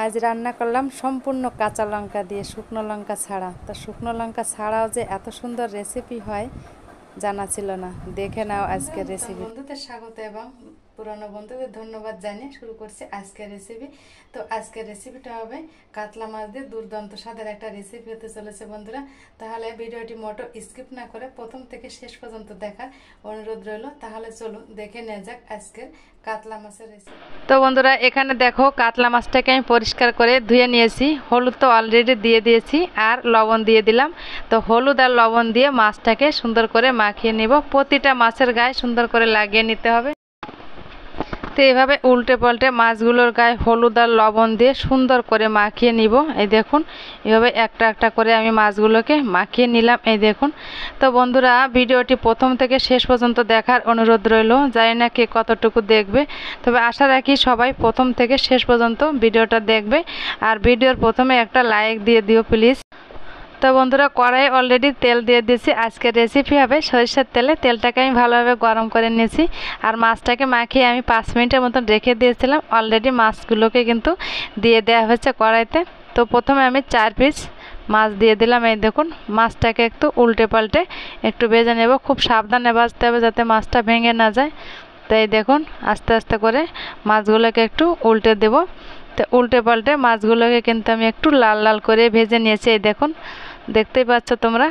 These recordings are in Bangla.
আজ রান্না করলাম সম্পূর্ণ কাঁচা লঙ্কা দিয়ে, শুকনো লঙ্কা ছাড়া। তো শুকনো লঙ্কা ছাড়াও যে এত সুন্দর রেসিপি হয় জানা ছিল না। দেখে নাও আজকের রেসিপি। বন্ধুদের স্বাগত এবং পুরনো বন্ধুদের ধন্যবাদ জানিয়ে শুরু করছি আজকের রেসিপি। তো আজকের রেসিপিটা হবে কাতলা মাছ দিয়ে দুর্দান্ত স্বাদের একটা রেসিপি হতে চলেছে বন্ধুরা। তাহলে ভিডিওটি মোটো স্কিপ না করে প্রথম থেকে শেষ পর্যন্ত দেখার অনুরোধ রইল। তাহলে চলুন দেখে নেওয়া যাক আজকের কাতলা মাছের রেসিপি। তো বন্ধুরা এখানে দেখো কাতলা মাছটাকে আমি পরিষ্কার করে ধুয়ে নিয়েছি। হলুদ তো অলরেডি দিয়ে দিয়েছি আর লবণ দিয়ে দিলাম। তো হলুদ আর লবণ দিয়ে মাছটাকে সুন্দর করে মাখিয়ে নিব। প্রতিটা মাছের গায়ে সুন্দর করে লাগিয়ে নিতে হবে। তো এভাবে উল্টে পাল্টে মাছগুলোর গায়ে হলুদ আর লবণ দিয়ে সুন্দর করে মাখিয়ে নিব। এই দেখুন এভাবে একটা একটা করে আমি মাছগুলোকে মাখিয়ে নিলাম। এই দেখুন। তো বন্ধুরা ভিডিওটি প্রথম থেকে শেষ পর্যন্ত দেখার অনুরোধ রইল। জানি না কে কতটুকু দেখবে, তবে আশা রাখি সবাই প্রথম থেকে শেষ পর্যন্ত ভিডিওটা দেখবে। আর ভিডিওর প্রথমে একটা লাইক দিয়ে দিও প্লিজ। তো বন্ধুরা কড়াই অলরেডি তেল দিয়ে দিয়েছি। আজকের রেসিপি হবে সরিষার তেলে। তেলটাকে আমি ভালোভাবে গরম করে নিয়েছি আর মাছটাকে মাখিয়ে আমি 5 মিনিটের মতন রেখে দিয়েছিলাম। অলরেডি মাছগুলোকে কিন্তু দিয়ে দেওয়া হয়েছে কড়াইতে। তো প্রথমে আমি 4 পিস মাছ দিয়ে দিলাম। এই দেখুন মাছটাকে একটু উল্টে পাল্টে একটু ভেজে নেব। খুব সাবধানে ভাজতে হবে যাতে মাছটা ভেঙে না যায়। তো এই দেখুন আস্তে আস্তে করে মাছগুলোকে একটু উল্টে দেব। তো উল্টে পাল্টে মাছগুলোকে কিন্তু আমি একটু লাল লাল করে ভেজে নিয়েছি। এই দেখুন দেখতেই পাচ্ছ তোমরা,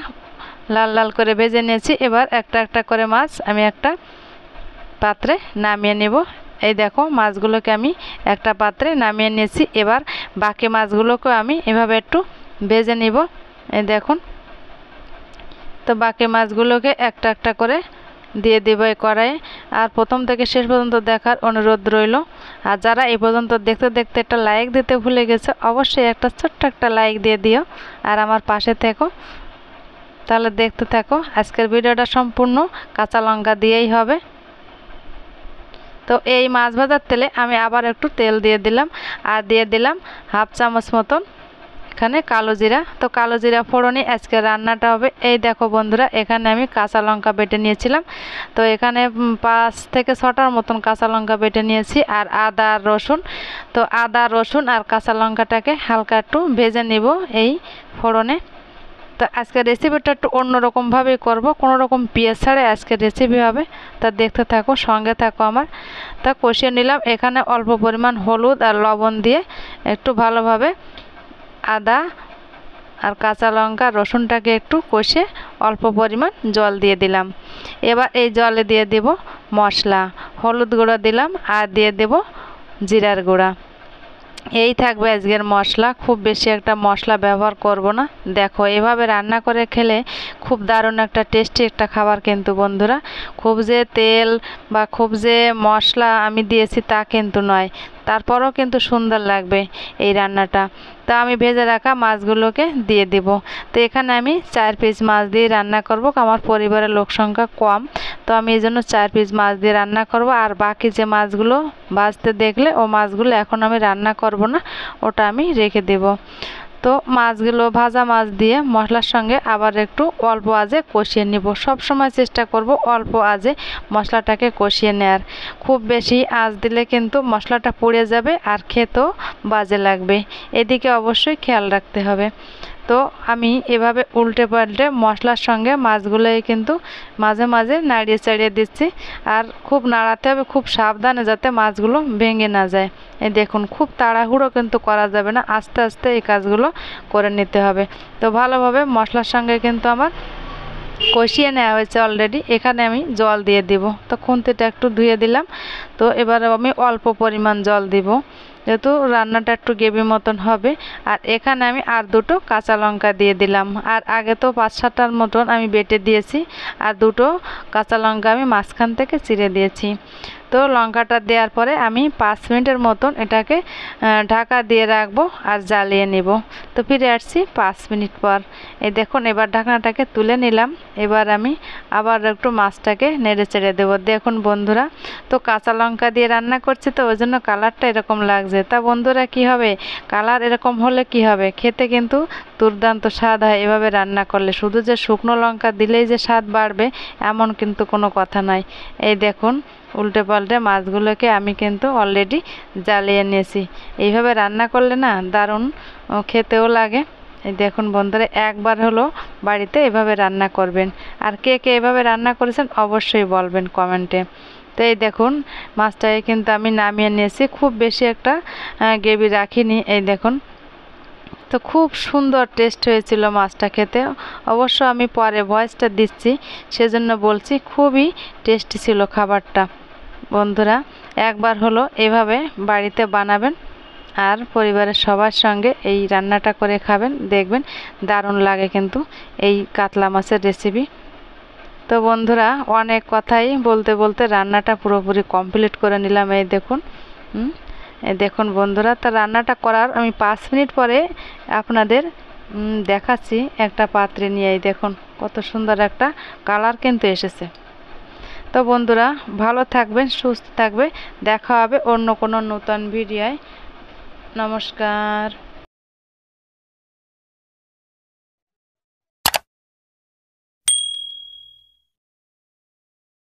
লাল লাল করে ভেজে নিয়েছি। এবার একটা একটা করে মাছ আমি একটা পাত্রে নামিয়ে নেব। এই দেখো মাছগুলোকে আমি একটা পাত্রে নামিয়ে নিয়েছি। এবার বাকি মাছগুলোকেও আমি এভাবে একটু ভেজে নিব। এই দেখুন। তো বাকি মাছগুলোকে একটা একটা করে দিয়ে দেব এই কড়াইয়ে। আর প্রথম থেকে শেষ পর্যন্ত দেখার অনুরোধ রইল। আর যারা এই পর্যন্ত দেখতে দেখতে একটা লাইক দিতে ভুলে গেছে, অবশ্যই একটা ছোট্ট একটা লাইক দিয়ে দিও আর আমার পাশে থেকো। তাহলে দেখতে থাকো। আজকের ভিডিওটা সম্পূর্ণ কাঁচা লঙ্কা দিয়েই হবে। তো এই মাছ ভাজার তেলে আমি আবার একটু তেল দিয়ে দিলাম আর দিয়ে দিলাম হাফ চামচ মতন এখানে কালো জিরা। তো কালো জিরা ফোড়নে আজকে রান্নাটা হবে। এই দেখো বন্ধুরা এখানে আমি কাঁচা লঙ্কা বেটে নিয়েছিলাম। তো এখানে 5 থেকে 6টার মতন কাঁচা লঙ্কা বেটে নিয়েছি আর আদা আর রসুন। তো আদা রসুন আর কাঁচা লঙ্কাটাকে হালকা একটু ভেজে নিব এই ফোড়নে। তো আজকের রেসিপিটা একটু অন্যরকমভাবেই করব, কোনো রকম পেঁয়াজ ছাড়াই আজকের রেসিপি হবে। তা দেখতে থাকো, সঙ্গে থাকো আমার। তা কষিয়ে নিলাম। এখানে অল্প পরিমাণ হলুদ আর লবণ দিয়ে একটু ভালোভাবে আদা আর কাঁচা লঙ্কা রসুনটাকে একটু কষে অল্প পরিমাণ জল দিয়ে দিলাম। এবার এই জলে দিয়ে দেব মশলা। হলুদ গুঁড়ো দিলাম আর দিয়ে দেব জিরার গুঁড়া। এই থাকবে আজকের মশলা। খুব বেশি একটা মশলা ব্যবহার করব না। দেখো এভাবে রান্না করে খেলে খুব দারুণ একটা টেস্টি একটা খাবার কিন্তু বন্ধুরা। খুব যে তেল বা খুব যে মশলা আমি দিয়েছি তা কিন্তু নয়, তারপরও কিন্তু সুন্দর লাগবে এই রান্নাটা। তা আমি ভেজে রাখা মাছগুলোকে দিয়ে দেব। তো এখানে আমি 4 পিস মাছ দিয়ে রান্না করব। আমার পরিবারের লোক সংখ্যা কম, তো আমি এই জন্য 4 পিস মাছ দিয়ে রান্না করব। আর বাকি যে মাছগুলো ভাজতে দেখলে ও মাছগুলো এখন আমি রান্না করব না, ওটা আমি রেখে দেব। তো মাছগুলো ভাজা মাছ দিয়ে মশলার সঙ্গে আবার একটু অল্প আঁচে কষিয়ে নেব। সব সময় চেষ্টা করব অল্প আঁচে মশলাটাকে কষিয়ে নেওয়ার। খুব বেশি আঁচ দিলে কিন্তু মশলাটা পুড়ে যাবে আর খেতেও বাজে লাগবে। এদিকে অবশ্যই খেয়াল রাখতে হবে। তো আমি এভাবে উল্টে পাল্টে মশলার সঙ্গে মাছগুলোই কিন্তু মাঝে মাঝে নাড়িয়ে চাড়িয়ে দিচ্ছি। আর খুব নাড়াতে হবে, খুব সাবধানে যাতে মাছগুলো ভেঙে না যায়। এই দেখুন খুব তাড়াহুড়ো কিন্তু করা যাবে না, আস্তে আস্তে এই কাজগুলো করে নিতে হবে। তো ভালোভাবে মশলার সঙ্গে কিন্তু আমার কষিয়ে নেওয়া হয়েছে অলরেডি। এখানে আমি জল দিয়ে দিব। তো খুন্তিটা একটু ধুয়ে দিলাম। তো এবার আমি অল্প পরিমাণ জল দিব, যেহেতু রান্নাটা একটু গ্রেভি মতন হবে। আর এখানে আমি আর 2টো কাঁচা লঙ্কা দিয়ে দিলাম। আর আগে তো 5-6টার মতন আমি বেটে দিয়েছি, আর 2টো কাঁচা লঙ্কা আমি মাঝখান থেকে চিড়ে দিয়েছি। তো লঙ্কাটা দেওয়ার পরে আমি 5 মিনিটের মতন এটাকে ঢাকা দিয়ে রাখবো আর জ্বালিয়ে নেব। তো ফিরে আসছি 5 মিনিট পর। এই দেখুন এবার ঢাকনাটাকে তুলে নিলাম। এবার আমি আবার একটু মাছটাকে নেড়ে চেড়ে দেবো। দেখুন বন্ধুরা, তো কাঁচা লঙ্কা দিয়ে রান্না করছি তো ওই জন্য কালারটা এরকম লাগছে। তা বন্ধুরা কি হবে, কালার এরকম হলে কি হবে, খেতে কিন্তু দুর্দান্ত স্বাদ হয় এভাবে রান্না করলে। শুধু যে শুকনো লঙ্কা দিলেই যে স্বাদ বাড়বে এমন কিন্তু কোনো কথা নয়। এই দেখুন উল্টে পাল্টে মাছগুলোকে আমি কিন্তু অলরেডি জ্বালিয়ে নিয়েছি। এইভাবে রান্না করলে না দারুণ খেতেও লাগে। এই দেখুন বন্ধুরা, একবার হলো বাড়িতে এভাবে রান্না করবেন। আর কে কে এভাবে রান্না করেছেন অবশ্যই বলবেন কমেন্টে। তো এই দেখুন মাছটাকে কিন্তু আমি নামিয়ে নিয়েছি, খুব বেশি একটা গ্রেভি রাখিনি। এই দেখুন, তো খুব সুন্দর টেস্ট হয়েছিল মাছটা খেতে। অবশ্য আমি পরে ভয়েসটা দিচ্ছি, সেজন্য বলছি খুবই টেস্টি ছিল খাবারটা। বন্ধুরা, একবার হলো এভাবে বাড়িতে বানাবেন আর পরিবারের সবার সঙ্গে এই রান্নাটা করে খাবেন, দেখবেন দারুণ লাগে কিন্তু এই কাতলা মাছের রেসিপি। তো বন্ধুরা, অনেক কথাই বলতে বলতে রান্নাটা পুরোপুরি কমপ্লিট করে নিলাম। এই দেখুন, এই দেখুন বন্ধুরা, তো রান্নাটা করার আমি 5 মিনিট পরে আপনাদের দেখাচ্ছি একটা পাত্রে নিয়ে। এই দেখুন কত সুন্দর একটা কালার কিন্তু এসেছে। তো বন্ধুরা, ভালো থাকবেন, সুস্থ থাকবে, দেখা হবে অন্য কোনো নতুন ভিডিওয়। নমস্কার।